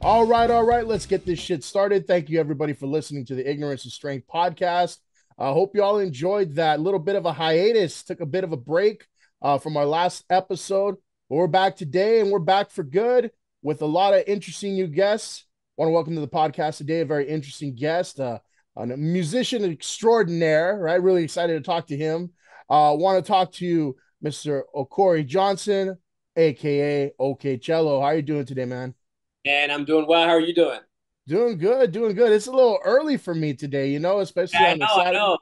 All right. Let's get this shit started. Thank you, everybody, for listening to the Ignorance of Strength podcast. I hope you all enjoyed that little bit of a hiatus, took a bit of a break from our last episode. But we're back today and we're back for good with a lot of interesting new guests. I want to welcome to the podcast today a very interesting guest, a musician extraordinaire, right? Really excited to talk to him. Want to talk to Mr. Okorie Johnson, aka OKCello. How are you doing today, man? And I'm doing well. How are you doing? Doing good, doing good. It's a little early for me today, especially on the I Saturday. know.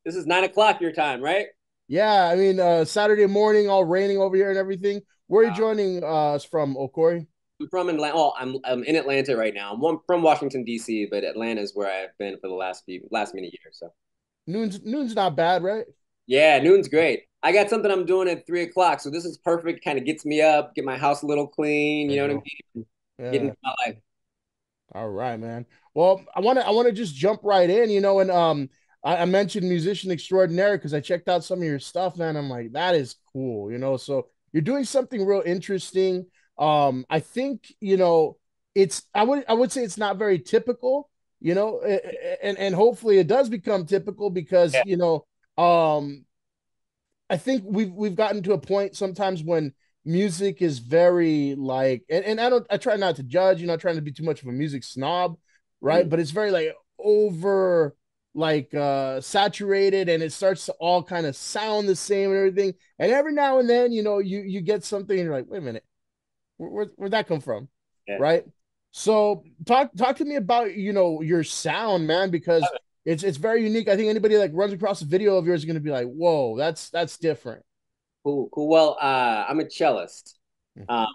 This is 9 o'clock your time, right? Yeah, I mean, Saturday morning, all raining over here and everything. Where are you Uh, joining us from, Okorie? I'm from Atlanta. Oh, I'm in Atlanta right now. From Washington D.C., but Atlanta is where I've been for the last many years. So Noon's not bad, right? yeah, noon's great. I got something I'm doing at 3 o'clock, so this is perfect. Kind of gets me up, get my house a little clean. There You you know what I go. mean? Get Yeah. into my life. All right, man. Well, I want to just jump right in, and I mentioned musician extraordinaire because I checked out some of your stuff, man. I'm like, that is cool. So you're doing something real interesting. I think, it's I would say it's not very typical, and hopefully it does become typical because, Yeah, um I think we've gotten to a point sometimes when music is very like, and I try not to judge, trying to be too much of a music snob, right? mm, But it's very like over like saturated, and it starts to all kind of sound the same and everything. And every now and then, you get something and you're like, wait a minute, where'd that come from? yeah. Right. So talk to me about your sound, man, because it's very unique. I think anybody that runs across a video of yours is going to be like, whoa, that's different. Cool, cool. Well, I'm a cellist. Um,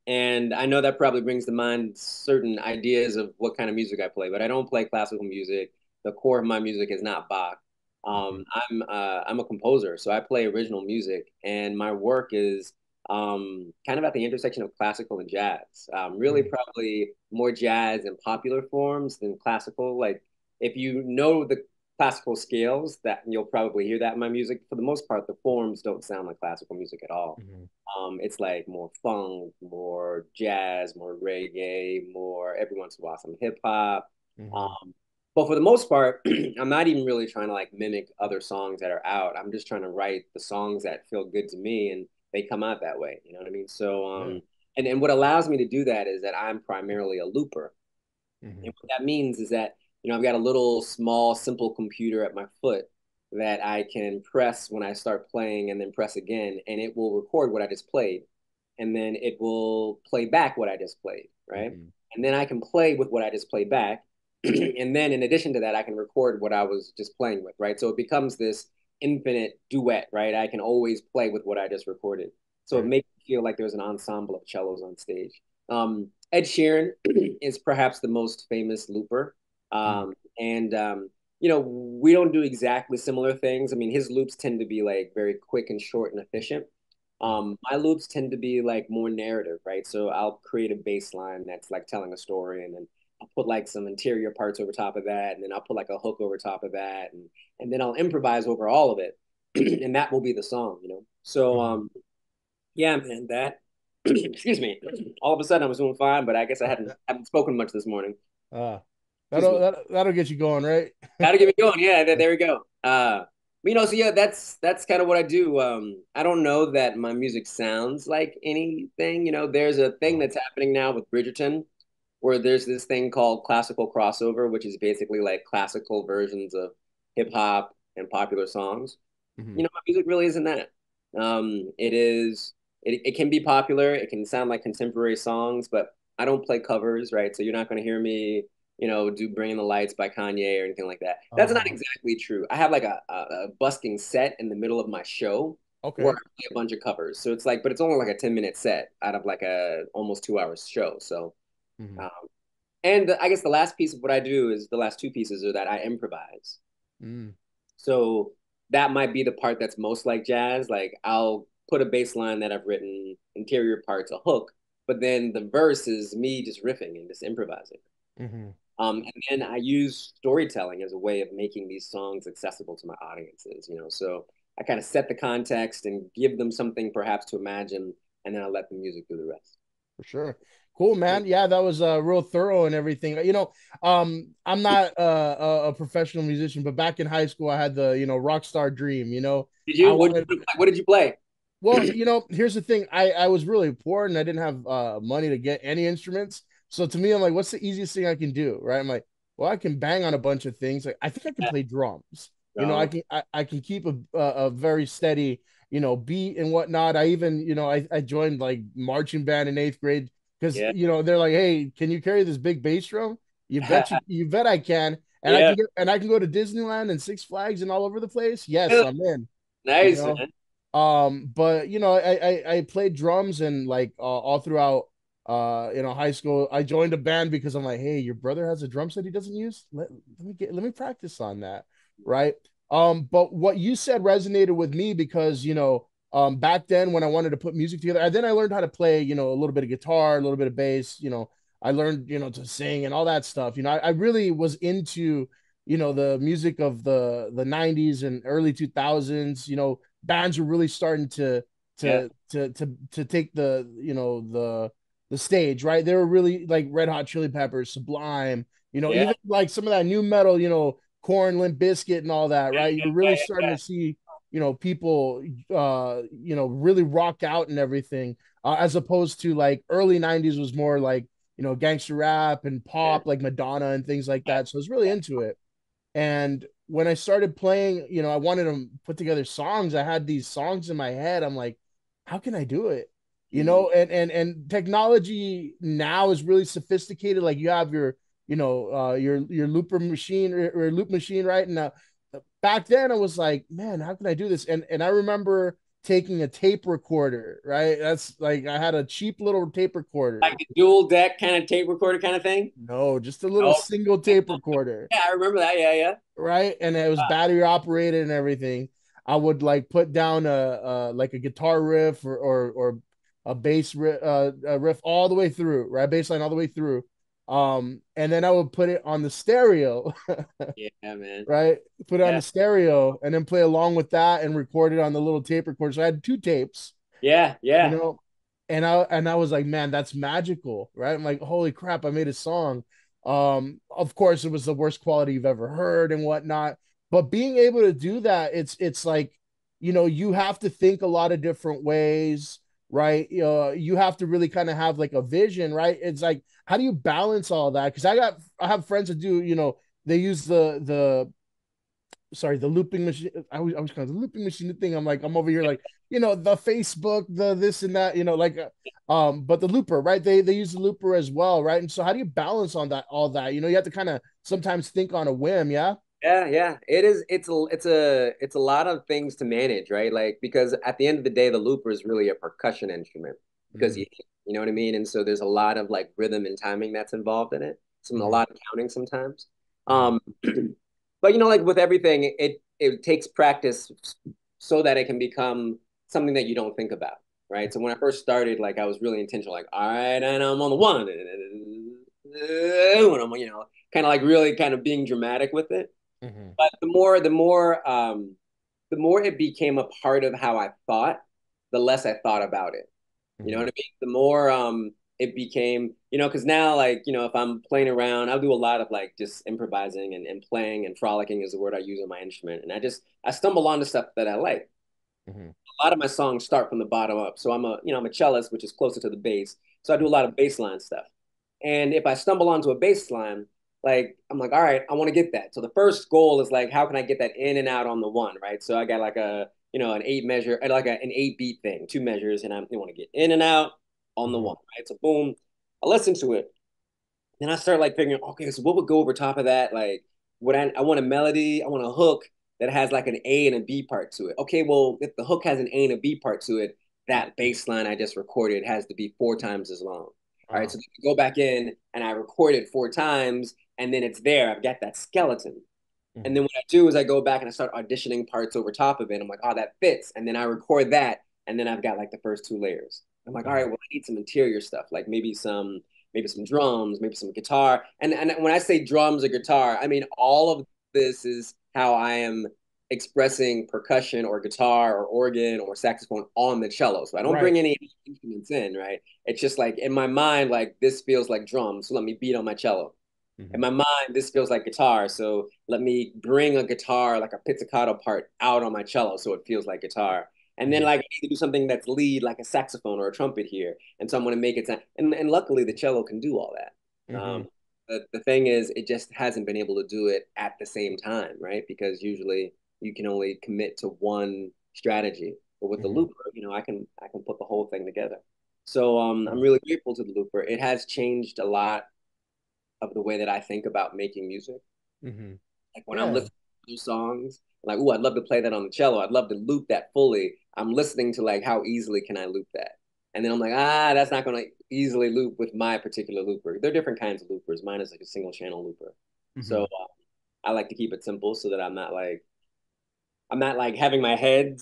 and I know that probably brings to mind certain ideas of what kind of music I play, but I don't play classical music. The core of my music is not Bach. Mhm. I'm a composer, so I play original music, and my work is kind of at the intersection of classical and jazz. Really, Mhm. probably more jazz in popular forms than classical. Like if you know the classical scales, that you'll probably hear that in my music. For the most part, the forms don't sound like classical music at all. Mhm. It's like more funk, more jazz, more reggae, more every once in a while some hip hop. Mhm. Um, but for the most part, I'm not even really trying to like mimic other songs that are out. I'm just trying to write the songs that feel good to me, and they come out that way. You know what I mean? So, Yeah. and what allows me to do that is that I'm primarily a looper. Mhm. And what that means is that, I've got a little small, simple computer at my foot that I can press when I start playing and then press again, and it will record what I just played. And then it will play back what I just played, right? Mhm. And then I can play with what I just played back. And then in addition to that, I can record what I was just playing with, right? So it becomes this infinite duet, right? I can always play with what I just recorded. So it Right. makes me feel like there's an ensemble of cellos on stage. Ed Sheeran is perhaps the most famous looper. Mhm. And we don't do exactly similar things. I mean, his loops tend to be like very quick and short and efficient. My loops tend to be like more narrative, right? So I'll create a bass line that's like telling a story, and then I'll put like some interior parts over top of that, and then I'll put like a hook over top of that, and then I'll improvise over all of it, and that will be the song. So Mhm. yeah, man, that excuse me. All of a sudden I was doing fine, but I guess I haven't spoken much this morning. Uh, Excuse me. that'll get you going, right? Gotta get me going. Yeah, there we go. So yeah, that's kind of what I do. I don't know that my music sounds like anything. There's a thing Oh. that's happening now with Bridgerton, where there's this thing called classical crossover, which is basically like classical versions of hip hop and popular songs. Mhm. My music really isn't that. It is. It can be popular. It can sound like contemporary songs, but I don't play covers, right? So you're not going to hear me, do "Bring in the Lights" by Kanye or anything like that. That's not Uh-huh. exactly true. I have like a busking set in the middle of my show where I Okay. play a bunch of covers. So it's like, but it's only like a 10-minute set out of like a almost 2 hours show. So, Mhm. um, and I guess the last piece of what I do is the last two pieces are that I improvise. Mm. So that might be the part that's most like jazz. Like I'll put a bass line that I've written, interior parts, a hook, but then the verse is me just riffing and just improvising. Mhm. And then I use storytelling as a way of making these songs accessible to my audiences. So I kind of set the context and give them something perhaps to imagine, and then I let the music do the rest. For sure. Cool, man. Yeah, that was real thorough and everything. I'm not a professional musician, but back in high school, I had the rock star dream. Did I you? wanted. What did you play? Well, here's the thing. I was really poor and I didn't have money to get any instruments. So to me, I'm like, what's the easiest thing I can do? Right? I'm like, well, I can bang on a bunch of things. Like, I think I can play drums. I No. can keep a very steady, beat and whatnot. I even, I joined like marching band in eighth grade because Yeah. they're like, hey, can you carry this big bass drum? You bet I can. And Yeah. I can go to Disneyland and Six Flags and all over the place. Yes, I'm in. You Nice, know, man. but I played drums and like all throughout high school. I joined a band because I'm like, hey, your brother has a drum set he doesn't use. Let me practice on that, right? But what you said resonated with me because back then when I wanted to put music together, then I learned how to play, a little bit of guitar, a little bit of bass. I learned to sing and all that stuff. I really was into the music of the 90s and early 2000s. Bands were really starting Yeah. to take the stage, right? They were really like Red Hot Chili Peppers, Sublime, Yeah. even like some of that new metal, Corn, Limp Bizkit, and all that, right? You're really starting to see, people, really rock out and everything, as opposed to like early '90s was more like gangster rap and Yeah. pop, like Madonna and things like that. So I was really into it. And when I started playing, I wanted to put together songs. I had these songs in my head. I'm like, how can I do it? Mhm. And technology now is really sophisticated. Like you have your looper machine or loop machine, right? And back then I was like, man, how can I do this? And I remember taking a tape recorder, right? That's like I had a cheap little tape recorder. Like a dual deck kind of tape recorder kind of thing. No, just a little Oh, single tape recorder, yeah, I remember that. Yeah, yeah. right? And it was battery operated and everything. I would like put down a guitar riff or a bass riff all the way through, right? Bass line all the way through. And then I would put it on the stereo, Yeah, man. right? Put it on Yeah. the stereo and then play along with that and record it on the little tape recorder. So I had two tapes, Yeah, you yeah. know, and I was like, man, that's magical, right? I'm like, holy crap, I made a song. Of course, it was the worst quality you've ever heard and whatnot, but being able to do that, it's like, you have to think a lot of different ways, right? You have to really kind of have like a vision, right? It's like, how do you balance all that? Because I have friends that do, they use the looping machine. I was kind of the looping machine thing. I'm like, I'm over here like, the Facebook, the this and that, like, but the looper, right? They use the looper as well, right? And so how do you balance on that, all that? You have to kind of sometimes think on a whim, yeah. Yeah, yeah. It is it's a lot of things to manage, right? Like because at the end of the day, the looper is really a percussion instrument because Mm-hmm. you know what I mean? And so there's a lot of like rhythm and timing that's involved in it. A Mm-hmm. lot of counting sometimes. Mm-hmm. Um but like with everything, it takes practice so that it can become something that you don't think about, right? So when I first started, like I was really intentional, like, all right, and I'm on the one, and I'm, kind of like really kind of being dramatic with it. Mm-hmm. But the more it became a part of how I thought, the less I thought about it. You know Mm-hmm. what I mean? The more it became, because now like, if I'm playing around, I'll do a lot of like just improvising and playing and frolicking is the word I use on my instrument. And I stumble onto stuff that I like. Mm-hmm. A lot of my songs start from the bottom up. So I'm a cellist, which is closer to the bass. So I do a lot of bass line stuff. And if I stumble onto a bass line, like I'm like, all right, I want to get that. So the first goal is like, how can I get that in and out on the one, right? So I got like an 8 measure, like an 8 beat thing, 2 measures, and I want to get in and out on the Mm-hmm. one, right? So boom, I listen to it. Then I start like figuring, okay, so what would go over top of that? Like, I want a melody, I want a hook that has like an A and a B part to it. Okay, well, if the hook has an A and a B part to it, that bass line I just recorded has to be 4 times as long. All right, Uh, so I go back in and I record it 4 times, and then it's there. I've got that skeleton. And mm-hmm. then what I do is I go back and I start auditioning parts over top of it. I'm like, oh, that fits. And then I record that. And then I've got like the first 2 layers. I'm like, all right, Mm-hmm. well, I need some interior stuff, like maybe some drums, maybe some guitar. And when I say drums or guitar, I mean all of this is how I am expressing percussion or guitar or organ or saxophone on the cello. So I don't Right. bring any instruments in, right? It's just like in my mind, like this feels like drums, so let me beat on my cello. In Mm-hmm. my mind, this feels like guitar, so let me bring a guitar, like a pizzicato part, out on my cello so it feels like guitar. And then Mm-hmm. like I need to do something that's lead, like a saxophone or a trumpet here, and so I'm going to make it sound. And luckily, the cello can do all that. Mm-hmm. The thing is, it just hasn't been able to do it at the same time, right? Because usually you can only commit to one strategy. But with the Mm-hmm. looper, I can put the whole thing together. So I'm Cool. really grateful to the looper. It has changed a lot of the way that I think about making music. Mm-hmm. Like when I'm Yeah. listening to songs, I'm like, oh, I'd love to play that on the cello. I'd love to loop that fully. I'm listening to like how easily can I loop that? And then I'm like, that's not going to easily loop with my particular looper. There are different kinds of loopers. Mine is like a single channel looper. So Mm-hmm. I like to keep it simple so that I'm not like having my head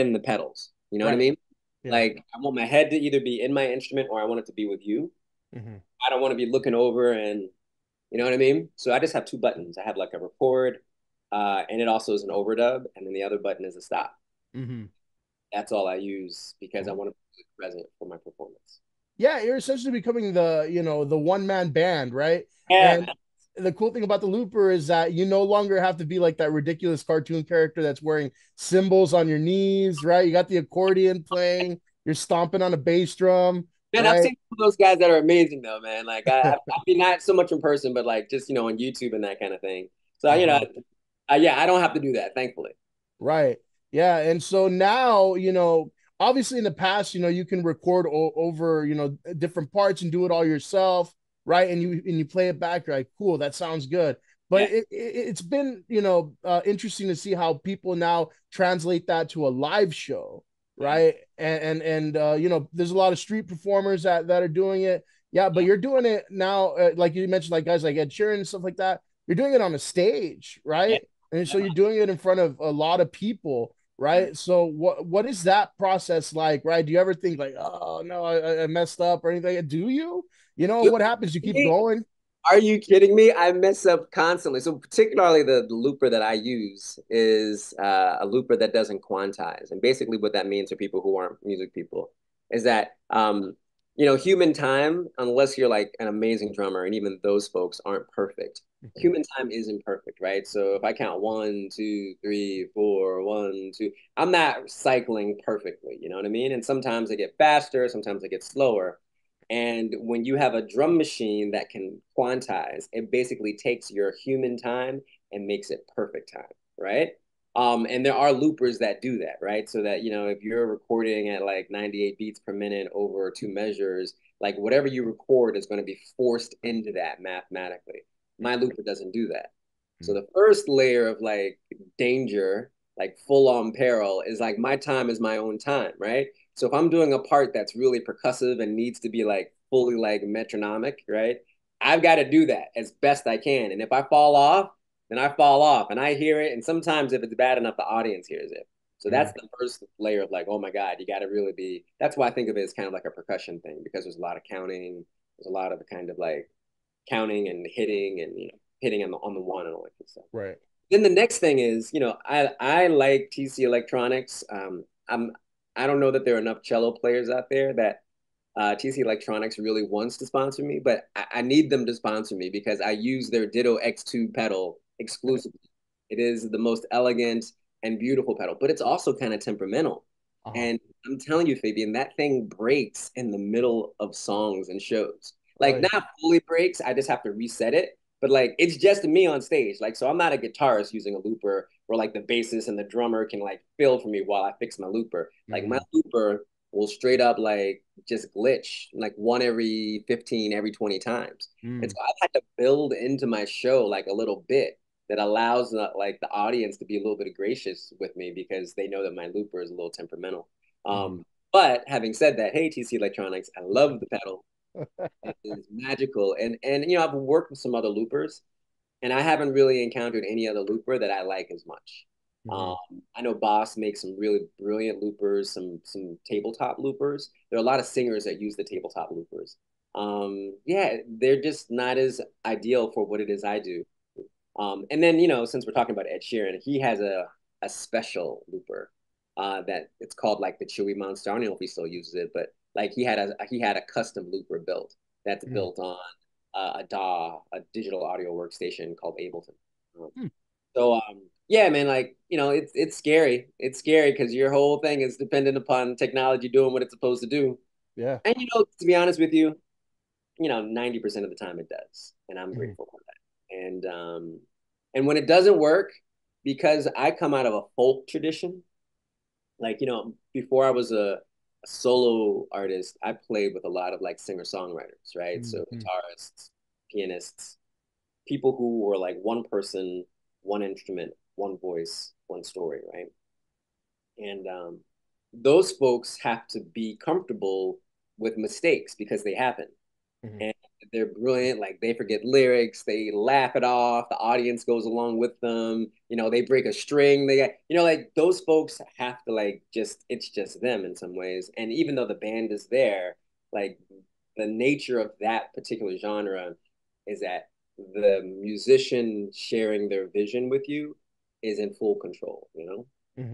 in the pedals. You know what I Right. mean? Yeah. Like I want my head to either be in my instrument or I want it to be with you. Mm-hmm. I don't want to be looking over and you know what I mean? So I just have two buttons. I have like a record, and it also is an overdub, and then the other button is a stop. Mm-hmm. That's all I use because I Cool. want to be present for my performance. Yeah, you're essentially becoming the one man band, right? Yeah, And the cool thing about the looper is that you no longer have to be like that ridiculous cartoon character that's wearing cymbals on your knees, right? You got the accordion playing, you're stomping on a bass drum, man, I've right? seen some of those guys that are amazing though, man. Like I mean, not so much in person, but like just on YouTube and that kind of thing. So Uh-huh. yeah, I don't have to do that, thankfully. Right. Yeah. And so now, obviously in the past, you can record over, different parts and do it all yourself. Right. And you play it back. You're like, cool, that sounds good. But Yeah, it's been, interesting to see how people now translate that to a live show. yeah, Right. And there's a lot of street performers that are doing it. Yeah. But yeah, you're doing it now, like you mentioned, like guys like Ed Sheeran and stuff like that. You're doing it on a stage. yeah. Right. And so you're doing it in front of a lot of people, Yeah. right? So what is that process like, right? Do you ever think like, oh no, I messed up or anything? Do you? What happens? You keep going. Are you kidding me? I mess up constantly. So particularly the looper that I use is a looper that doesn't quantize. And basically what that means for people who aren't music people is that human time, unless you're like an amazing drummer, and even those folks aren't perfect. Mhm. Human time isn't perfect, right? So if I count 1, 2, 3, 4, 1, 2, I'm not cycling perfectly, you know what I mean? And sometimes I get faster, sometimes I get slower. And when you have a drum machine that can quantize, it basically takes your human time and makes it perfect time, right? And there are loopers that do that, right? So that, if you're recording at like 98 beats per minute over two measures, like whatever you record is going to be forced into that mathematically. My looper doesn't do that. So Mhm. the first layer of like danger, like full on peril, is like my time is my own time, right? So if I'm doing a part that's really percussive and needs to be like fully like metronomic, right? I've got to do that as best I can. And if I fall off, then I fall off and I hear it. And sometimes if it's bad enough, the audience hears it. So that's Mhm. the first layer of like, oh my God, you got to really be. That's why I think of it as kind of like a percussion thing because there's a lot of counting. There's a lot of kind of like counting and hitting and hitting on the one and all that good stuff. Right. Then the next thing is, I like TC Electronics. I don't know that there are enough cello players out there that TC Electronics really wants to sponsor me, but I need them to sponsor me because I use their Ditto X2 pedal exclusively. It is the most elegant and beautiful pedal, but it's also kind of temperamental. Uh-huh. And I'm telling you, Fabian, that thing breaks in the middle of songs and shows. Like Right. not fully breaks, I just have to reset it. But like it's just me on stage. Like so I'm not a guitarist using a looper where like the bassist and the drummer can like fill for me while I fix my looper. Like my Mhm. looper will straight up like just glitch like one every 15, every 20 times. And Mm. so I've had to build into my show like a little bit that allows like the audience to be a little bit gracious with me because they know that my looper is a little temperamental. Mhm. But having said that, hey TC Electronics, I love the pedal. It is magical. And I've worked with some other loopers and I haven't really encountered any other looper that I like as much. Mhm. I know Boss makes some really brilliant loopers, some tabletop loopers. There are a lot of singers that use the tabletop loopers. Yeah, they're just not as ideal for what it is I do. And then since we're talking about Ed Sheeran, he has a special looper that it's called like the Chewy Monster. I don't know if he still uses it, but like he had a custom looper built that's Mm. built on a DAW, a digital audio workstation called Ableton. Um, Mm. yeah, man, like it's scary. It's scary because your whole thing is dependent upon technology doing what it's supposed to do. Yeah. And to be honest with you, 90% of the time it does, and I'm Mhm. grateful for that. And when it doesn't work, because I come out of a folk tradition, like before I was a solo artist, I played with a lot of like singer-songwriters, right? So Mhm. guitarists, pianists, people who were like one person, one instrument, one voice, one story, right? And those folks have to be comfortable with mistakes because they happen. Mhm. And they're brilliant. Like they forget lyrics, they laugh it off. The audience goes along with them. They break a string. They got, like those folks have to like it's just them in some ways. And even though the band is there, like the nature of that particular genre is that the musician sharing their vision with you is in full control.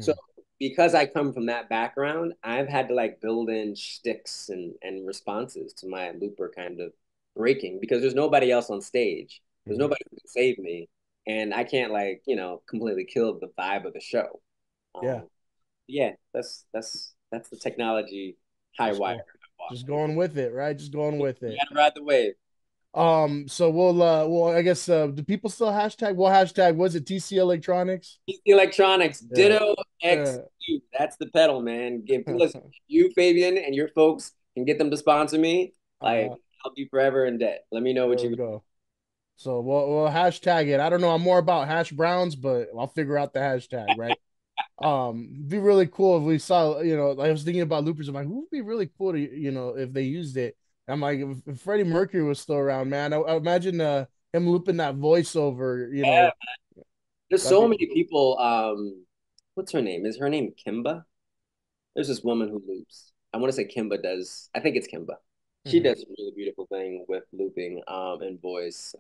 So Mhm. because I come from that background, I've had to like build in shticks and responses to my looper kind of breaking because there's nobody else on stage. There's Mhm. nobody who can save me, and I can't like completely kill the vibe of the show. Yeah. Yeah, that's the technology high Just wire go, I walk. just going with it, right? Just going with You it. gotta ride the wave. So I guess do people still hashtag? Well, hashtag was it TC Electronics? PC Electronics, Yeah. Ditto Yeah. X2. That's the pedal, man. Listen, you, Fabian, and your folks can get them to sponsor me. Like, uh, I'll be forever in debt. Let me know what there we you. go. So we'll hashtag it. I don't know. I'm more about hash browns, but I'll figure out the hashtag, right? Be really cool if we saw, I was thinking about loopers. I'm like, who would be really cool to, if they used it. I'm like, if Freddie Mercury was still around, man, I imagine him looping that voiceover, Yeah, there's that'd so be. many people. What's her name? Is her name Kimba? There's this woman who loops. I want to say Kimba does. I think it's Kimba. She Mhm. does a really beautiful thing with looping and voice.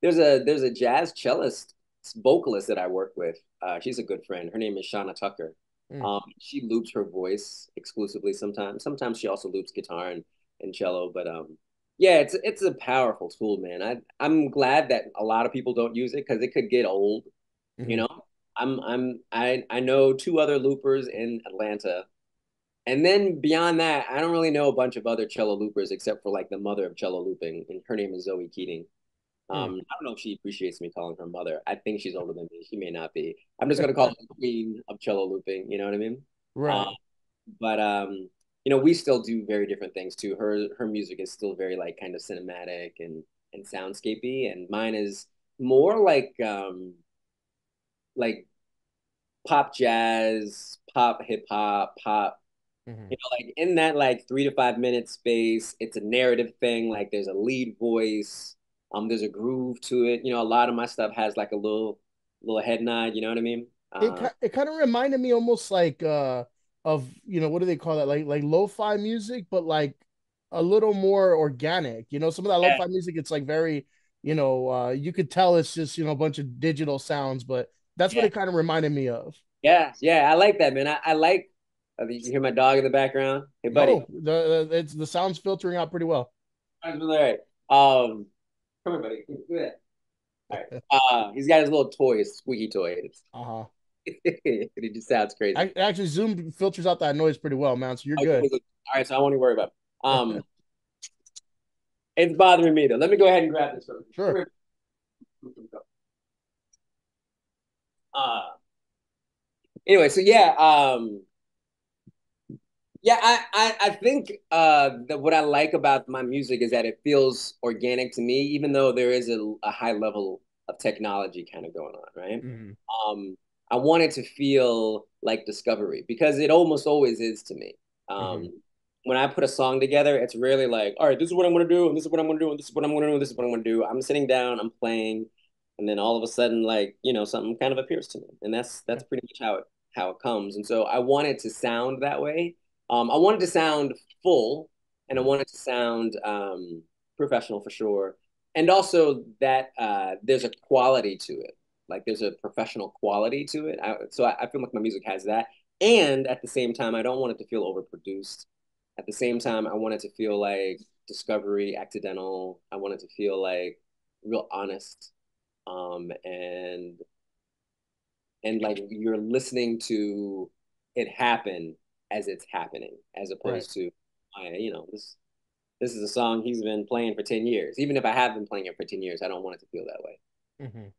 There's a jazz cellist vocalist that I work with. She's a good friend. Her name is Shauna Tucker. Mm. She loops her voice exclusively sometimes. Sometimes she also loops guitar and cello. But yeah, it's a powerful tool, man. I'm glad that a lot of people don't use it because it could get old. You Mhm. know, I know two other loopers in Atlanta, and then beyond that, I don't really know a bunch of other cello loopers except for like the mother of cello looping, and her name is Zoe Keating. Mm. I don't know if she appreciates me calling her mother. I think she's older than me. She may not be. I'm just gonna call her the queen of cello looping. You know what I mean? Um, Right. but we still do very different things too. Her music is still very like kind of cinematic and soundscapey, and mine is more like pop jazz, pop hip hop, pop. Mhm. Like in that like 3 to 5 minute space, it's a narrative thing. Like there's a lead voice, there's a groove to it. A lot of my stuff has like a little head nod. You know what I mean? It kind of reminded me almost like of what do they call that, like lo-fi music, but like a little more organic. Some of that Yeah, lo-fi music, it's like very, you could tell it's just a bunch of digital sounds, but that's what yeah, it kind of reminded me of. yeah, yeah. I like that, man. I like. You hear my dog in the background? Hey, buddy. No, the sounds filtering out pretty well. All right. Come here, buddy. Do that. All right. He's got his little toy, his squeaky toy. Uh-huh. It just sounds crazy. Actually, Zoom filters out that noise pretty well, man. So you're Okay, good. all right, so I won't even worry about it. It's bothering me though. Let me go ahead and grab this from you. Come Sure. here. Uh, anyway, so yeah, I think that what I like about my music is that it feels organic to me, even though there is a high level of technology kind of going on, right? Hmm. Um, I want it to feel like discovery because it almost always is to me. Hmm. When I put a song together, it's really like, all right, this is what I'm gonna do, and this is what I'm gonna do, and this is what I'm gonna do, and this is what I'm gonna do. I'm sitting down, I'm playing, and then all of a sudden, like, something kind of appears to me, and that's pretty much how it comes. And so I want it to sound that way. I wanted to sound full, and I wanted to sound professional for sure, and also that there's a quality to it. Like there's a professional quality to it. So I feel like my music has that. And at the same time, I don't want it to feel overproduced. At the same time, I want it to feel like discovery, accidental. I want it to feel like real honest. And like you're listening to it happen as it's happening, as Right. opposed to, this is a song he's been playing for 10 years. Even if I have been playing it for 10 years, I don't want it to feel that way. Hmm.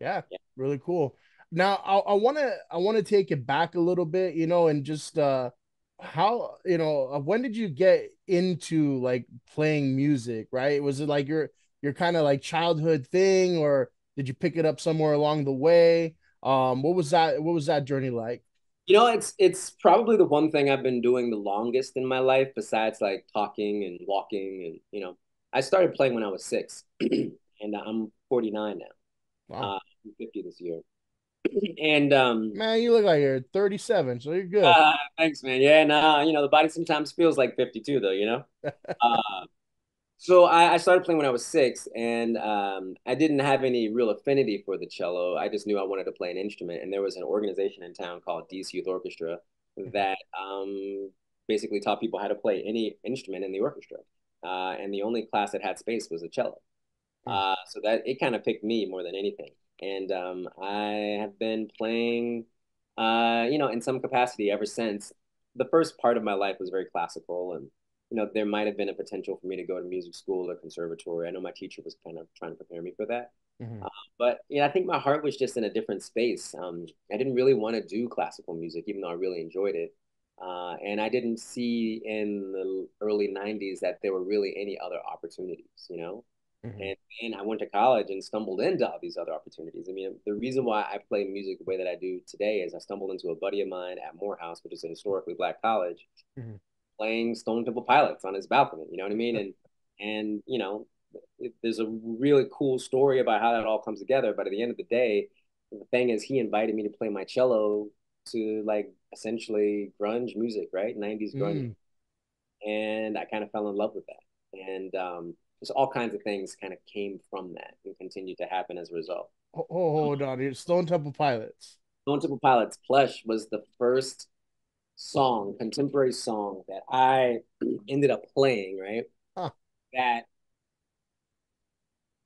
Yeah, Yeah. really cool. Now I want to take it back a little bit, and just how, when did you get into like playing music, right? Was it like your kind of like childhood thing, or did you pick it up somewhere along the way? What was that journey like? It's probably the one thing I've been doing the longest in my life, besides like talking and walking. And I started playing when I was 6, and I'm 49 now. Wow. I'm 50 this year. And Man, you look like you're 37, so you're good. thanks, man. Yeah, nah, the body sometimes feels like 52, though. Uh, So I started playing when I was 6, and I didn't have any real affinity for the cello. I just knew I wanted to play an instrument, and there was an organization in town called DC Youth Orchestra that basically taught people how to play any instrument in the orchestra. And the only class that had space was a cello. So that it kind of picked me more than anything. And I have been playing, in some capacity ever since. The first part of my life was very classical, and there might have been a potential for me to go to music school or conservatory. I know my teacher was kind of trying to prepare me for that. Mhm. But I think my heart was just in a different space. I didn't really want to do classical music, even though I really enjoyed it. And I didn't see in the early 90s that there were really any other opportunities. Mhm. And I went to college and stumbled into all these other opportunities. I mean, the reason why I play music the way that I do today is I stumbled into a buddy of mine at Morehouse, which is a historically black college, Mhm. playing Stone Temple Pilots on his balcony. You know what I mean? And there's a really cool story about how that all comes together. But at the end of the day, the thing is, he invited me to play my cello to like essentially grunge music, right? 90s grunge, Mm. and I kind of fell in love with that. And just all kinds of things kind of came from that and continued to happen as a result. Hold on, here. Stone Temple Pilots. Stone Temple Pilots Plush was the first song, contemporary song that I ended up playing, right? Huh. That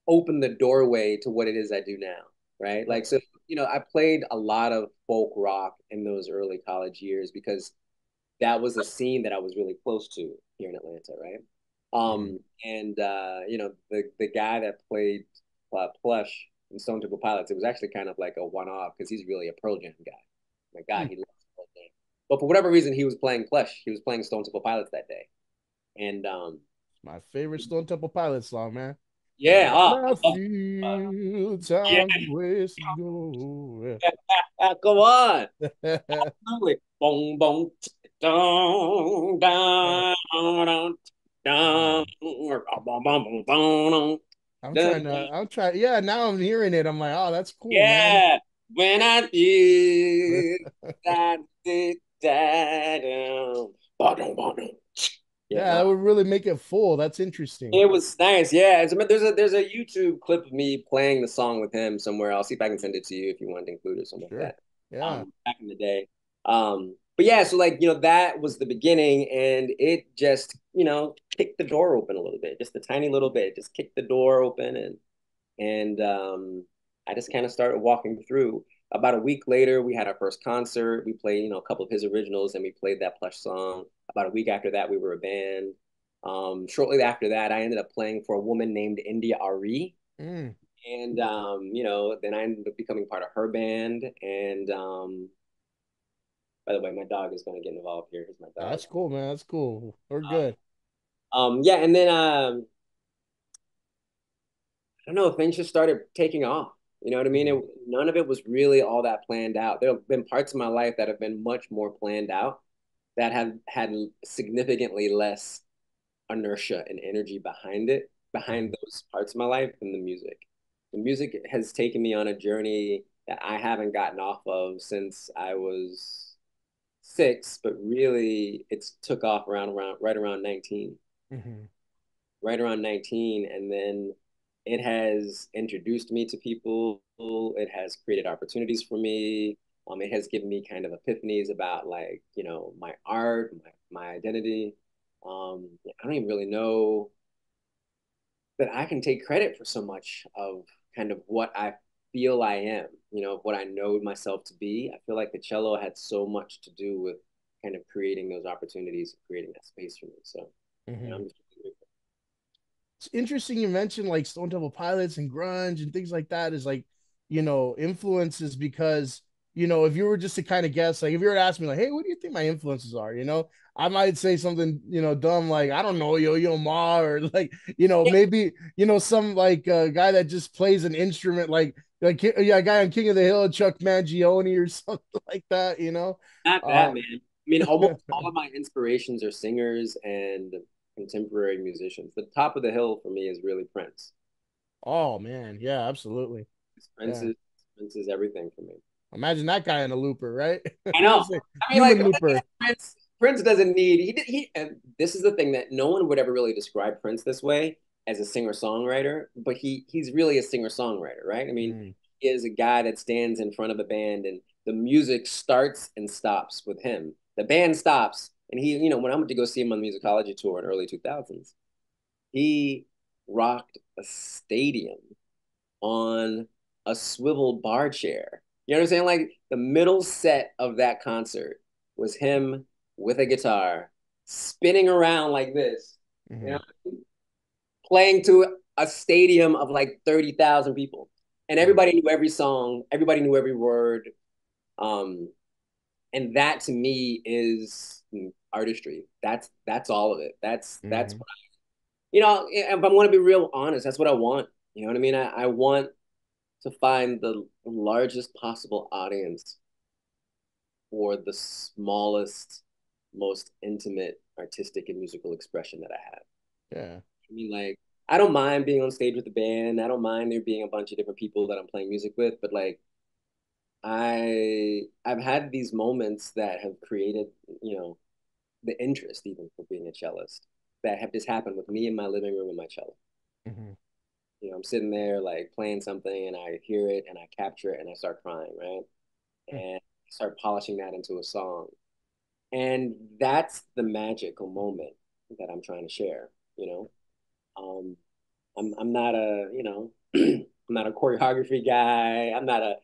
opened the doorway to what it is I do now, right? Like, Right. so, I played a lot of folk rock in those early college years because that was a scene that I was really close to here in Atlanta, right? Mhm. And the guy that played Plush in Stone Temple Pilots, it was actually kind of like a one-off because he's really a Pearl Jam guy. My God, Mm. he loves Pearl Jam. But for whatever reason, he was playing Plush. He was playing Stone Temple Pilots that day. And My favorite Stone Temple Pilots song, man. yeah, When I oh, feel yeah, time's wasting go. come on. Yeah. Absolutely. Boom, boom, dun, dun, dun, dun, boom, boom, boom, boom, dun. I'm trying. Yeah, now I'm hearing it. I'm like, oh, that's cool, man. Yeah. When I feel that, that, yeah, Yeah, no, that would really make it full. That's interesting. it was nice. Yeah, there's a YouTube clip of me playing the song with him somewhere. I'll see if I can send it to you if you want to include it or something like Sure. that. Yeah. Back in the day. But yeah, so like that was the beginning, and it just kicked the door open a little bit, just a tiny little bit, just kicked the door open, and I just kind of started walking through. About a week later, we had our first concert. We played, a couple of his originals, and we played that Plush song. About a week after that, we were a band. Shortly after that, I ended up playing for a woman named India Ari. Mm. And then I ended up becoming part of her band. And by the way, my dog is going to get involved here. Here's my dog. That's cool, man. That's cool. We're good. Yeah, and then I don't know, things just started taking off. You know what I mean? Mhm. None of it was really all that planned out. There have been parts of my life that have been much more planned out, that have had significantly less inertia and energy behind Mhm. those parts of my life than the music. The music has taken me on a journey that I haven't gotten off of since I was 6, but really it's took off right around 19. Mhm. Right around 19, and then it has introduced me to people. It has created opportunities for me. It has given me kind of epiphanies about like, my art, my identity. I don't even really know that I can take credit for so much of kind of what I feel I am, what I know myself to be. I feel like the cello had so much to do with kind of creating those opportunities, creating that space for me. So, Mm-hmm. I'm just It's interesting you mentioned like Stone Temple Pilots and grunge and things like that is like, influences because, if you were just to kind of guess, like if you were to ask me like, hey, what do you think my influences are? I might say something, dumb like, I don't know, Yo-Yo Ma, or like, maybe, some like guy that just plays an instrument like yeah, a guy on King of the Hill, Chuck Mangione or something like that. not that, Uh, man. I mean, almost all of my inspirations are singers and contemporary musicians. The top of the hill for me is really Prince. oh man, yeah, absolutely. Prince Yeah. is Prince is everything for me. Imagine that guy in a looper, right? I know. It's a I mean, human like looper. Prince doesn't need and this is the thing that no one would ever really describe Prince this way as a singer-songwriter, but he's really a singer-songwriter, right? I mean, Mm, he is a guy that stands in front of a band and the music starts and stops with him. The band stops and when I went to go see him on the musicology tour in early 2000s, he rocked a stadium on a swivel bar chair. You know what I'm saying? Like the middle set of that concert was him with a guitar spinning around like this, you mhm, know, playing to a stadium of like 30,000 people. And mm, everybody knew every song, everybody knew every word. Um, and that to me is artistry. That's all of it. That's mhm, if I want to be real honest, that's what I want. You know what I mean? I want to find the largest possible audience for the smallest, most intimate artistic and musical expression that I have. yeah. I mean, like, I don't mind being on stage with the band. I don't mind there being a bunch of different people that I'm playing music with, but like, I've had these moments that have created, you know, the interest even for being a cellist that have just happened with me in my living room and my cello. Mhm, I'm sitting there like playing something and I hear it and I capture it and I start crying, right? mm, And start polishing that into a song. And that's the magical moment that I'm trying to share, you know. Um, I'm not a, I'm not a choreography guy. I'm not a,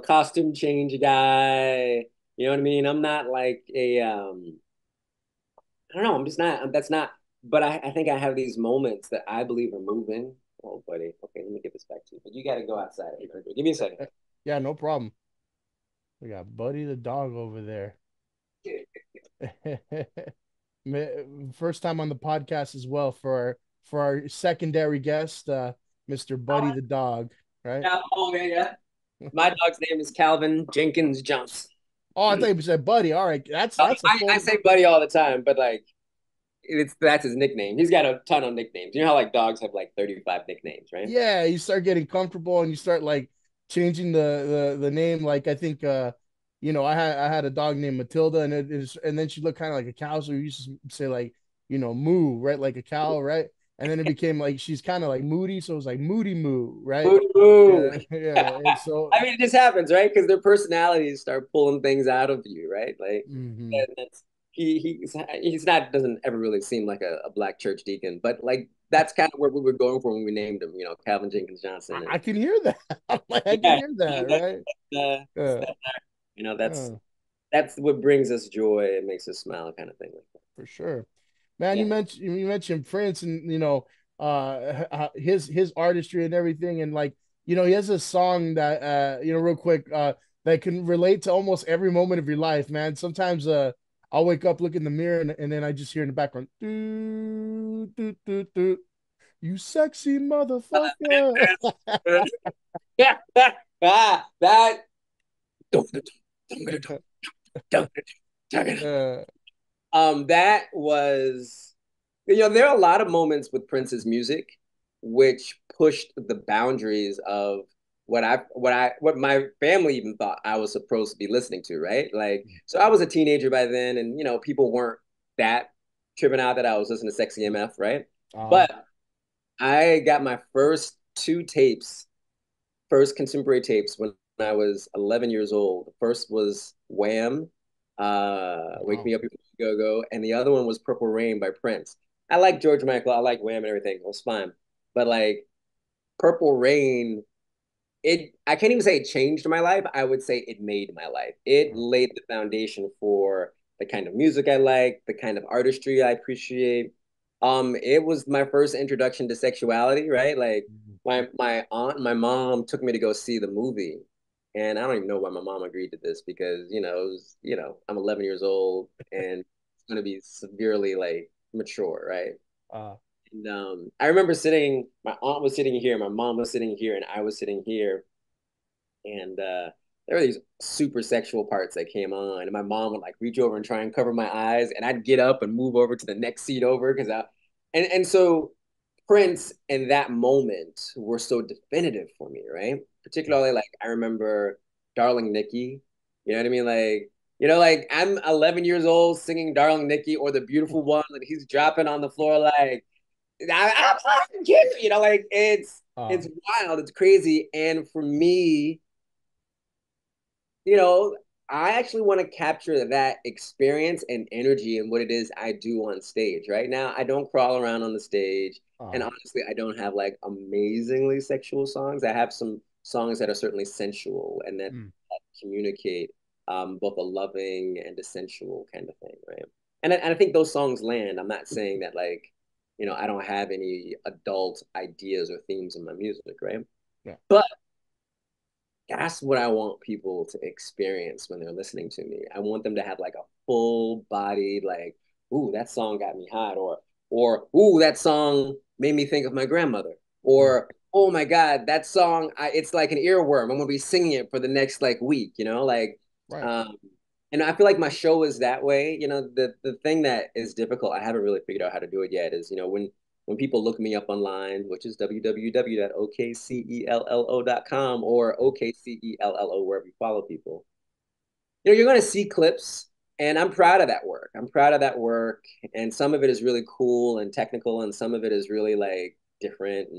costume change guy. You know what I mean? I'm not like I don't know, I'm just not, that's not, but I think I have these moments that I believe are moving. Oh, buddy. Okay, let me get this back to you. But you got to go outside. Give me a second. yeah, no problem. We got Buddy the dog over there. First time on the podcast as well for our secondary guest, Mr. Buddy the dog, right? Yeah, oh man, yeah. My dog's name is Calvin Jenkins Johnson. Oh, I thought you said Buddy. All right, that's a I full. say buddy all the time, but like that's his nickname. He's got a ton of nicknames. You know how like dogs have like 35 nicknames, right? Yeah, you start getting comfortable and you start like changing the name. Like I think I had a dog named Matilda and it is and then she looked kind of like a cow, so we used to say like moo, right, like a cow, right, and then it became like she's kind of like moody, so it was like Moody Moo, right? Ooh. Yeah, yeah, and so I mean, it just happens, right? Because their personalities start pulling things out of you, right? Like mhm. and that's he's not doesn't ever really seem like a black church deacon, but like that's kind of where we were going for when we named him, Calvin Jenkins Johnson, I and can hear that. I'm like, I can yeah, hear that, right? it's Yeah, that, yeah, that's what brings us joy. It makes us smile, kind of thing. Like that. for sure. Man, Yeah. you mentioned Prince and his artistry and everything, and like he has a song that real quick that can relate to almost every moment of your life, man. Sometimes I'll wake up, look in the mirror, and then I just hear in the background, doo, doo, doo, doo, you sexy motherfucker. Yeah, that uh, that was there are a lot of moments with Prince's music which pushed the boundaries of what my family even thought I was supposed to be listening to, right? Like, so I was a teenager by then, and people weren't that tripping out that I was listening to Sexy MF, right? uh, But I got my first two tapes, first contemporary tapes when I was 11 years old. The first was Wham, Wake Wow. Me Up Before You Go Go, and the other one was Purple Rain by Prince. I like George Michael, I like Wham and everything. It was fine. But like Purple Rain, it I can't even say it changed my life. I would say it made my life. It Wow. laid the foundation for the kind of music I like, the kind of artistry I appreciate. It was my first introduction to sexuality, right? Like Mhm. my aunt and my mom took me to go see the movie. And I don't even know why my mom agreed to this because, I'm 11 years old and it's going to be severely like mature, right? Uh, And I remember sitting, my aunt was sitting here, my mom was sitting here, and I was sitting here. And there were these super sexual parts that came on. And my mom would like reach over and try and cover my eyes. And I'd get up and move over to the next seat over because and so Prince in that moment were so definitive for me, right? Particularly like I remember Darling Nikki. You know what I mean? Like I'm 11 years old singing Darling Nikki or the beautiful one, and he's dropping on the floor like I'm fucking kidding, like uh, it's wild, it's crazy. And for me, you know, I actually want to capture that experience and energy and what it is I do on stage. Right now, I don't crawl around on the stage. And uh, honestly, I don't have like amazingly sexual songs. I have some songs that are certainly sensual and mm, that communicate both a loving and a sensual kind of thing, right? And I think those songs land. I'm not saying that like, I don't have any adult ideas or themes in my music, right? yeah. But that's what I want people to experience when they're listening to me. I want them to have like a full body, like, ooh, that song got me hot, or ooh, that song made me think of my grandmother, Mm, or oh my God, that song, it's like an earworm. I'm gonna be singing it for the next like week, right. um, and I feel like my show is that way. The thing that is difficult, I haven't really figured out how to do it yet, is when people look me up online, which is www.okcello.com or OKCello, wherever you follow people, you're going to see clips. And I'm proud of that work. I'm proud of that work. And some of it is really cool and technical, and some of it is really like different.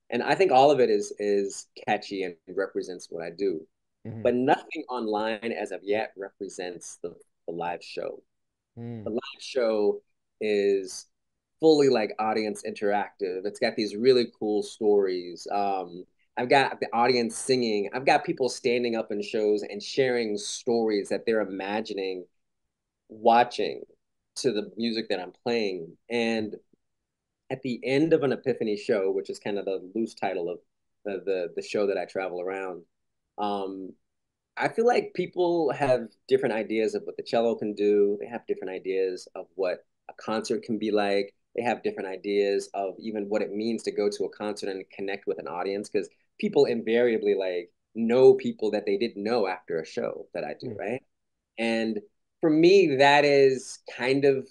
And I think all of it is catchy and represents what I do. Mhm. But nothing online as of yet represents the live show. The Mm, live show is fully like audience interactive. It's got these really cool stories. I've got the audience singing. I've got people standing up in shows and sharing stories that they're imagining watching to the music that I'm playing. And at the end of an Epiphany show, which is kind of the loose title of the show that I travel around, um, I feel like people have different ideas of what the cello can do. They have different ideas of what a concert can be like. They have different ideas of even what it means to go to a concert and connect with an audience because people invariably like know people that they didn't know after a show that I do, mm, right? And for me, that is kind of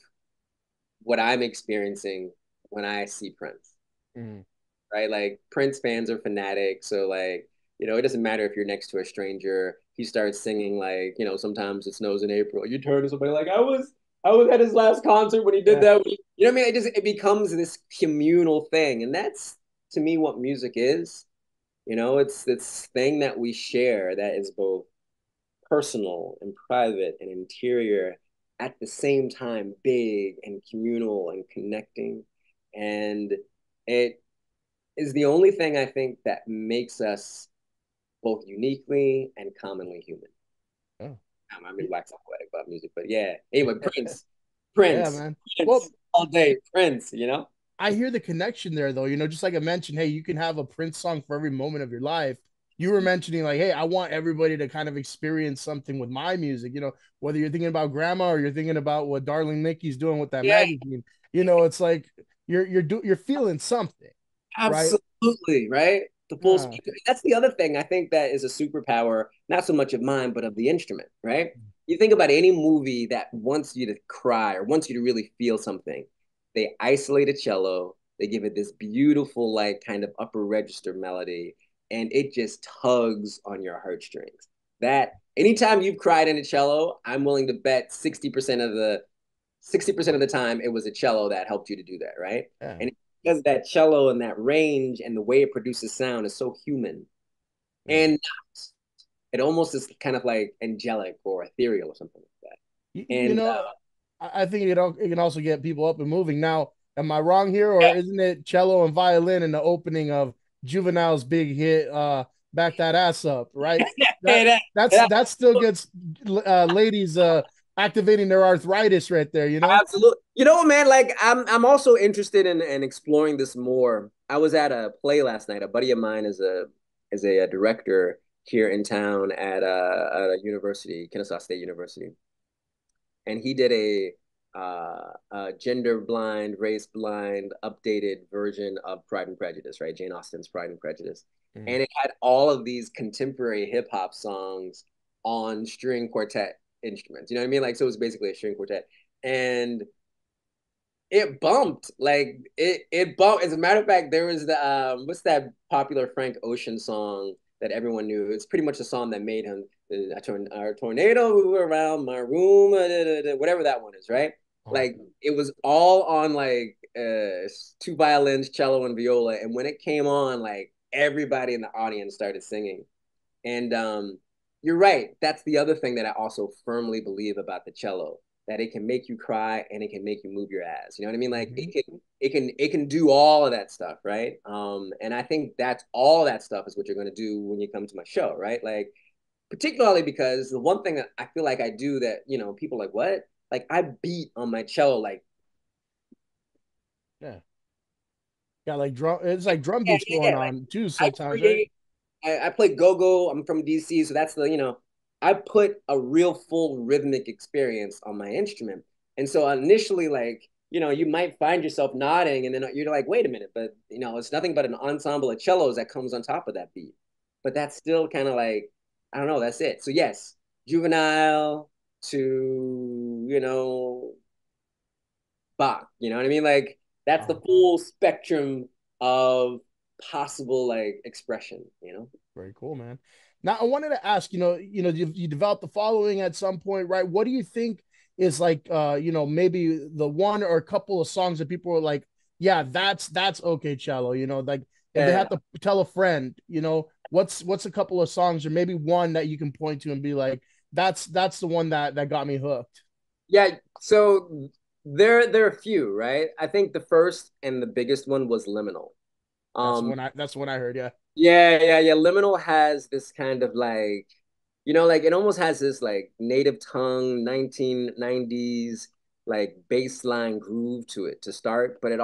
what I'm experiencing when I see Prince, mm, right? Like Prince fans are fanatics, so like it doesn't matter if you're next to a stranger. He starts singing like sometimes it snows in April. You turn to somebody like I was at his last concert when he did yeah. that. You know what I mean? It becomes this communal thing, and that's to me what music is. It's this thing that we share that is both personal and private and interior at the same time, big and communal and connecting. And it is the only thing I think that makes us both uniquely and commonly human. Oh. I mean, wax poetic about music, but yeah. Anyway, Prince, Yeah, Prince, man. Prince, Well, all day, Prince. I hear the connection there, though. Just like I mentioned, hey, you can have a Prince song for every moment of your life. You were mentioning, like, hey, I want everybody to kind of experience something with my music. Whether you're thinking about grandma or you're thinking about what Darling Nikki's doing with that Yeah, magazine. It's like you're feeling something, right? absolutely, right? The full Uh, spectrum. That's the other thing I think that is a superpower, not so much of mine, but of the instrument, right? You think about any movie that wants you to cry or wants you to really feel something. They isolate a cello, they give it this beautiful, like kind of upper register melody, and it just tugs on your heartstrings. That anytime you've cried in a cello, I'm willing to bet 60% of the time it was a cello that helped you to do that, right? yeah. And because that cello and that range and the way it produces sound is so human. Yeah. And it almost is kind of like angelic or ethereal or something like that. You And know, I think it can also get people up and moving. Now, am I wrong here, or isn't it cello and violin in the opening of Juvenile's big hit, "Back That Ass Up"? Right. hey, That that still gets ladies activating their arthritis right there. You know. absolutely. You know, man, like I'm also interested in exploring this more. I was at a play last night. A buddy of mine is a director here in town at a university, Kennesaw State University, and he did a gender blind, race blind, updated version of Pride and Prejudice, right? Jane Austen's Pride and Prejudice, Mm. and it had all of these contemporary hip hop songs on string quartet instruments. You know what I mean? Like, so it was basically a string quartet, and it bumped it bumped. As a matter of fact, there was the what's that popular Frank Ocean song that everyone knew? It's pretty much a song that made him a tornado around my room, whatever that one is, right? Oh, Like it was all on like two violins, cello, and viola, and when it came on, like everybody in the audience started singing. And you're right. That's the other thing that I also firmly believe about the cello, that it can make you cry and it can make you move your ass. You know what I mean? Like mm-hmm. it can do all of that stuff, right? And I think that's all that stuff is what you're gonna do when you come to my show, right? Like particularly because the one thing that I feel like I do that, people are like, what? Like I beat on my cello like Yeah. Got like drum. It's like drum yeah, beats yeah, going yeah. Like on too I sometimes, right? create I play go-go. I'm from DC, so that's I put a real full rhythmic experience on my instrument. And so initially, like, you might find yourself nodding, and then you're like, wait a minute, but it's nothing but an ensemble of cellos that comes on top of that beat. But that's still kind of like, I don't know, that's it. So yes, juvenile to, Bach. You know what I mean? Like that's the Oh, full spectrum of possible like expression. very cool, man. Now I wanted to ask, you developed the following at some point, right? What do you think is like, maybe the one or a couple of songs that people are like, yeah, that's okay, cello. Like if they Yeah. have to tell a friend, what's a couple of songs or maybe one that you can point to and be like, that's the one that got me hooked. Yeah. So there are a few, right? I think the first and the biggest one was Liminal. Um, That's the one I heard. Yeah. yeah, yeah, yeah. Liminal has this kind of like, like it almost has this like native tongue 1990s like bass line groove to it to start, but it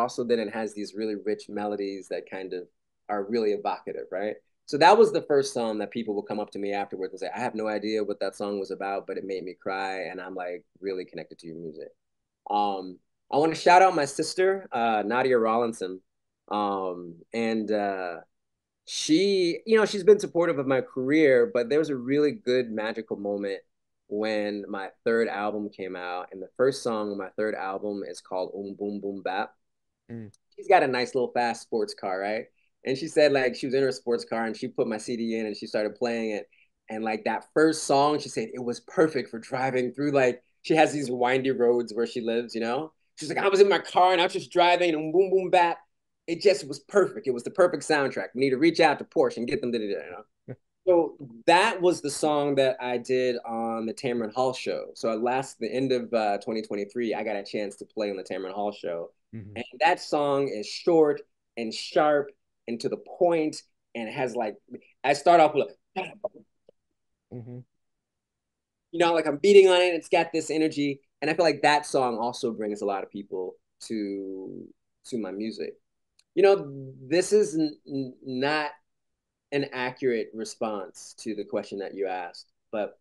has these really rich melodies that kind of are really evocative, right? So that was the first song that people will come up to me afterwards and say, I have no idea what that song was about, but it made me cry, and I'm like really connected to your music. Um, I want to shout out my sister, Nadia Rollinson. And she's been supportive of my career, but there was a really good magical moment when my third album came out, and the first song on my third album is called Boom Boom Bap. Mm. She's got a nice little fast sports car, right? And she said like she was in her sports car and she put my CD in and she started playing it. And like that first song, she said it was perfect for driving through, like she has these windy roads where she lives. She's like, I was in my car and I was just driving and boom boom bap. It just was perfect. It was the perfect soundtrack. We need to reach out to Porsche and get them to. So that was the song that I did on the Tamron Hall show. So at the end of 2023, I got a chance to play on the Tamron Hall show. Mm-hmm. And that song is short and sharp and to the point, and it has like, I start off with, Mm-hmm. like I'm beating on it. It's got this energy. And I feel like that song also brings a lot of people to my music. This is not an accurate response to the question that you asked, but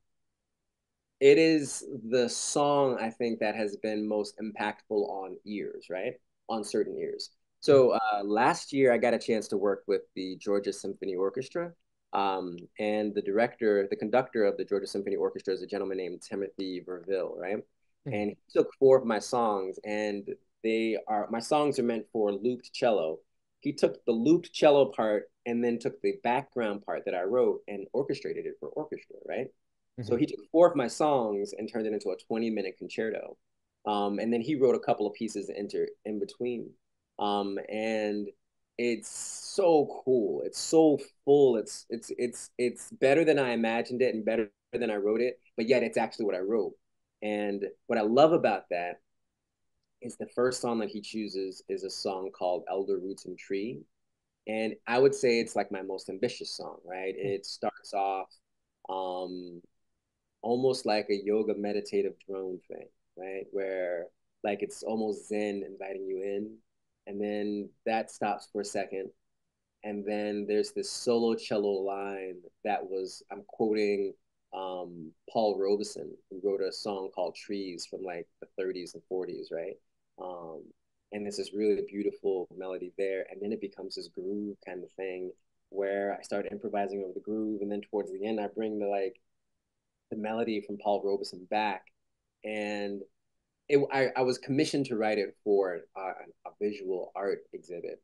it is the song I think that has been most impactful on ears, right? On certain ears. So last year, I got a chance to work with the Georgia Symphony Orchestra. And the conductor of the Georgia Symphony Orchestra is a gentleman named Timothy Verville, right? Mm-hmm. And he took four of my songs, and my songs are meant for looped cello. He took the looped cello part and then took the background part that I wrote and orchestrated it for orchestra, right? So Mm-hmm. he took four of my songs and turned it into a 20-minute concerto. And then he wrote a couple of pieces in between. And it's so cool. It's so full. It's better than I imagined it and better than I wrote it, but yet it's actually what I wrote. And what I love about that is the first song that he chooses is a song called Elder Roots and Tree. And I would say it's like my most ambitious song, right? It starts off um, almost like a yoga meditative drone thing, right? Where like it's almost Zen inviting you in. And then that stops for a second. And then there's this solo cello line that was, I'm quoting Paul Robeson, who wrote a song called Trees from like the 30s and 40s, right? Um, and there's this really beautiful melody there. And then it becomes this groove kind of thing where I start improvising over the groove. And then towards the end, I bring the melody from Paul Robeson back. And I was commissioned to write it for a visual art exhibit.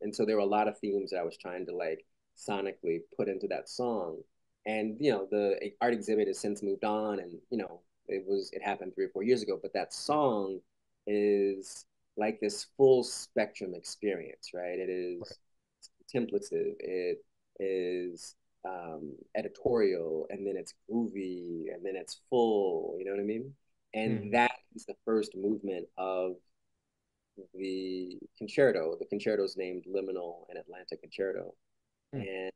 And so there were a lot of themes that I was trying to like sonically put into that song. And, you know, the art exhibit has since moved on and, you know, it happened 3 or 4 years ago, but that song is like this full spectrum experience, right? It is contemplative. It is editorial, and then it's groovy, and then it's full. You know what I mean? And Mm-hmm. that is the first movement of the concerto. The concerto is named Liminal and Atlantic Concerto, and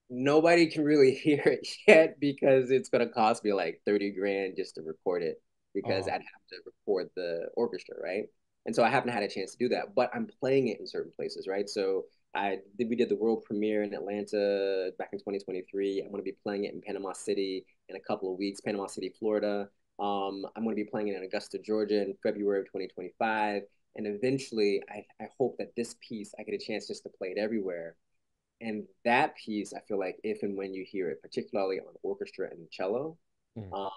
nobody can really hear it yet because it's going to cost me like 30 grand just to record it because Oh, I'd have to record the orchestra, right? And so I haven't had a chance to do that, but I'm playing it in certain places, right? So we did the world premiere in Atlanta back in 2023. I'm going to be playing it in Panama City in a couple of weeks, Panama City, Florida. I'm going to be playing it in Augusta, Georgia in February of 2025. And eventually, I hope that this piece, I get a chance just to play it everywhere, and that piece, I feel like if and when you hear it, particularly on orchestra and cello, mm. um,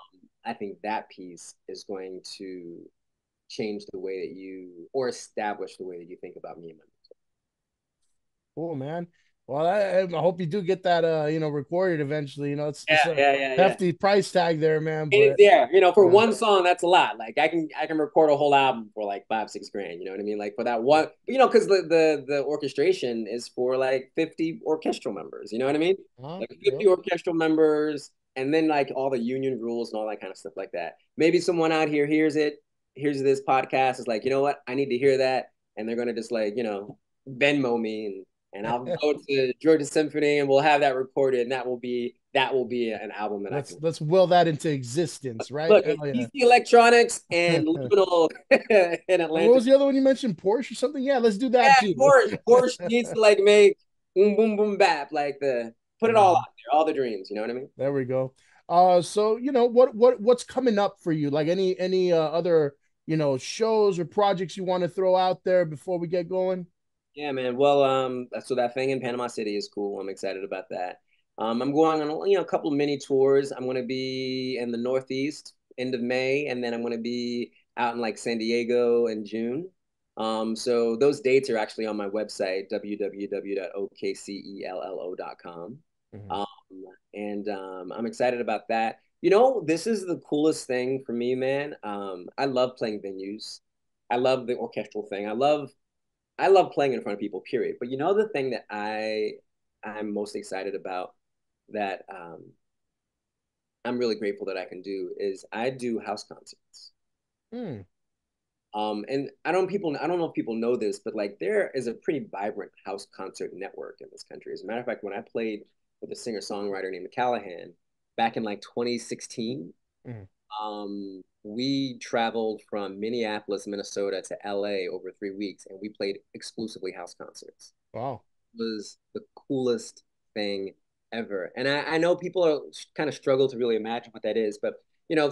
I think that piece is going to change the way that you or establish the way that you think about me and my music. Cool, man. Well, I hope you do get that, recorded eventually. You know, Yeah, it's a yeah, yeah, yeah. hefty price tag there, man. It is, But yeah, you know, for yeah, one song, that's a lot. Like I can record a whole album for like 5, 6 grand. You know what I mean? Like for that one, you know, because the orchestration is for like 50 orchestral members. You know what I mean? Like 50 yep. orchestral members, and then like all the union rules and all that kind of stuff like that. Maybe someone out here hears this podcast, is like, you know what? I need to hear that, and they're gonna just like, you know, Venmo me and I'll go to Georgia Symphony and we'll have that recorded, and that will be an album that I Let's can let's will that into existence, right? look. Hell It's yeah. DC Electronics and Liminal in And what Atlantic. was the other one you mentioned? Porsche or something? Yeah, let's do that Yeah, too. Porsche needs to like make boom boom boom bap like the put it all Mhm. out there, all the dreams. You know what I mean? There we go. So what's coming up for you? Like any other shows or projects you want to throw out there before we get going? Yeah, man. Well, so that thing in Panama City is cool. I'm excited about that. I'm going on, a couple of mini tours. I'm going to be in the Northeast end of May, and then I'm going to be out in like San Diego in June. So those dates are actually on my website, www.okcello.com. Mhm. Um, and I'm excited about that. You know, this is the coolest thing for me, man. I love playing venues. I love the orchestral thing. I love playing in front of people, period. But you know the thing that I'm most excited about that I'm really grateful that I can do is I do house concerts. Hmm. And I don't know if people know this, but like there is a pretty vibrant house concert network in this country. As a matter of fact, when I played with a singer-songwriter named Callahan back in like 2016, Mhm. we traveled from Minneapolis, Minnesota to LA over 3 weeks, and we played exclusively house concerts. Wow. Was the coolest thing ever. And I know people are kind of struggle to really imagine what that is, but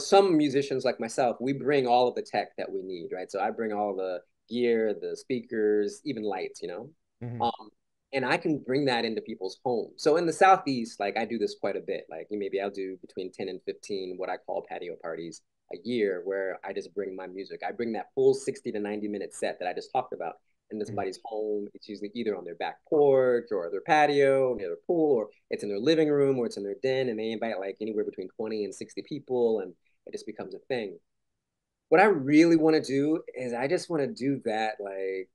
some musicians like myself, we bring all of the tech that we need, right? So I bring all the gear, the speakers, even lights. Mhm. Um, and I can bring that into people's homes. So in the Southeast, like I do this quite a bit. Like maybe I'll do between 10 and 15 what I call patio parties a year where I just bring my music. I bring that full 60 to 90-minute set that I just talked about into Mhm. somebody's home. It's usually either on their back porch or their patio near their pool, or it's in their living room or it's in their den, and they invite like anywhere between 20 and 60 people, and it just becomes a thing. what I really want to do is I just want to do that. Like,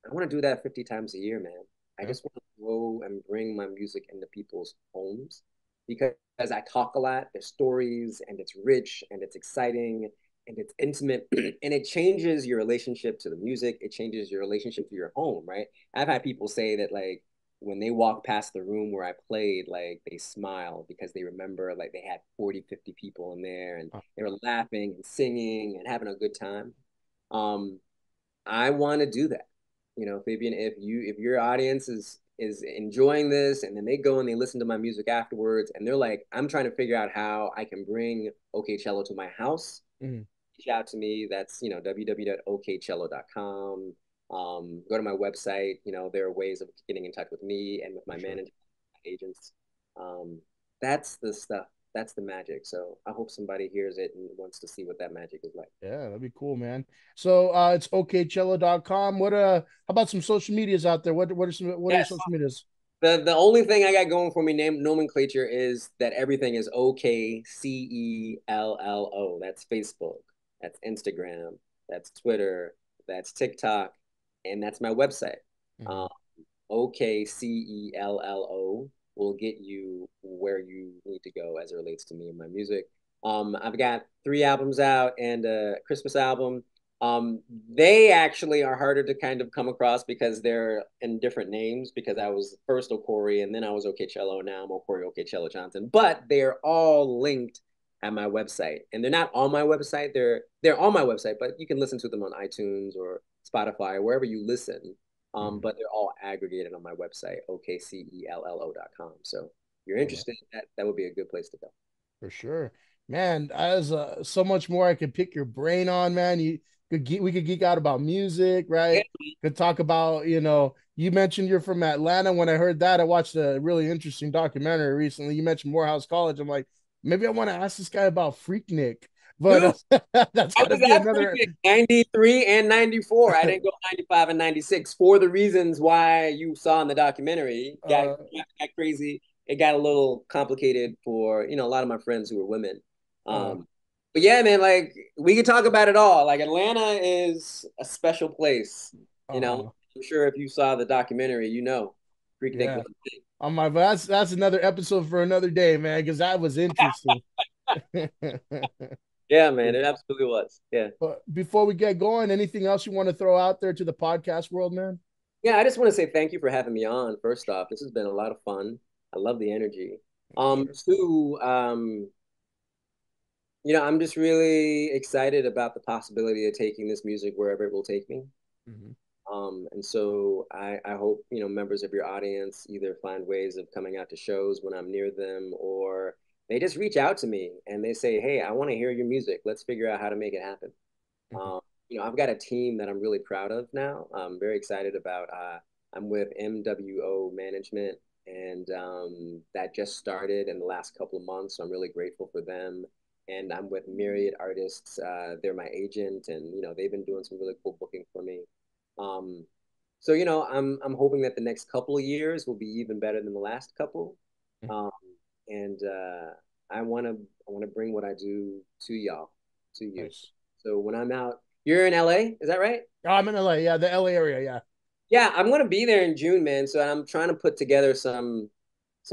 I want to do that 50 times a year, man. I Yeah, just want to go and bring my music into people's homes because as I talk a lot, there's stories and it's rich and it's exciting and it's intimate and it changes your relationship to the music. It changes your relationship to your home, right? I've had people say that like when they walk past the room where I played, like they smile because they remember like they had 40, 50 people in there and uh, they were laughing and singing and having a good time. Um, I want to do that. You know, Fabian, if your audience is enjoying this and then they go and they listen to my music afterwards and they're like, I'm trying to figure out how I can bring OKCello to my house, mm, reach out to me. That's, www.okcello.com. Go to my website. There are ways of getting in touch with me and with for my sure. manager, agents. Um, that's the stuff. That's the magic. So I hope somebody hears it and wants to see what that magic is like. Yeah, that'd be cool, man. So it's okcello.com. How about some social medias out there? What are your Yes. social medias? The only thing I got going for me name nomenclature is that everything is OKCello. That's Facebook, that's Instagram, that's Twitter, that's TikTok, and that's my website. Mhm. Um, OKCello will get you where you need to go as it relates to me and my music. I've got 3 albums out and a Christmas album. They actually are harder to kind of come across because they're in different names because I was first Okorie and then I was OKCello. Now I'm Okorie Johnson. But they're all linked at my website. And they're not on my website. They're on my website, but you can listen to them on iTunes or Spotify or wherever you listen. Mhm. But they're all aggregated on my website, okcello.com. So if you're Oh, interested, that would be a good place to go. for sure, man. As so much more I could pick your brain on, man. We could geek out about music, Yeah, right? Could talk about, you mentioned you're from Atlanta. When I heard that, I watched a really interesting documentary recently. You mentioned Morehouse College. I'm like, maybe I want to ask this guy about Freaknik, dude, but that's I got to was be at another. Freaking 93 and 94. I didn't go 95 and 96 for the reasons why you saw in the documentary. uh, Got crazy. It got a little complicated for, a lot of my friends who were women. uh, Um, but yeah, man, like we could talk about it all. Like Atlanta is a special place. uh, I'm sure if you saw the documentary, Freaknik yeah. was a thing. On my, but that's another episode for another day, man, because that was interesting. Yeah, man, it absolutely was. Yeah. But before we get going, anything else you want to throw out there to the podcast world, man? Yeah, I just want to say thank you for having me on. First off, this has been a lot of fun. I love the energy. For sure. Two, I'm just really excited about the possibility of taking this music wherever it will take me. Mhm. And so I hope, members of your audience either find ways of coming out to shows when I'm near them or they just reach out to me and they say, hey, I want to hear your music. Let's figure out how to make it happen. Mhm. Um, I've got a team that I'm really proud of now. I'm very excited about. I'm with MWO Management, and that just started in the last couple of months. So I'm really grateful for them. And I'm with Myriad Artists. They're my agent, and they've been doing some really cool booking for me. Um, so I'm hoping that the next couple of years will be even better than the last couple. Mhm. Um, and I want to I want to bring what I do to y'all, to you. Nice. So when I'm out, you're in LA, is that right? Oh, I'm in LA. Yeah, the LA area. Yeah. Yeah, I'm gonna be there in June, man. So I'm trying to put together some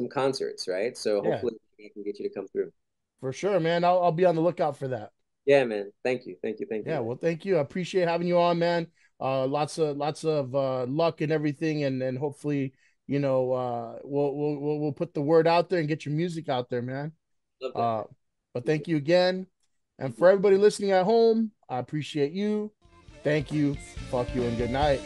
concerts, right? So Yeah, hopefully I can get you to come through. for sure, man. I'll be on the lookout for that. Yeah, man. Thank you, thank you, thank you, Yeah, man. well, thank you. I appreciate having you on, man. Lots of luck and everything, and hopefully, we'll put the word out there and get your music out there, man. Love that, Uh, man. but thank you again, and for everybody listening at home, I appreciate you. Thank you. Fuck you and good night.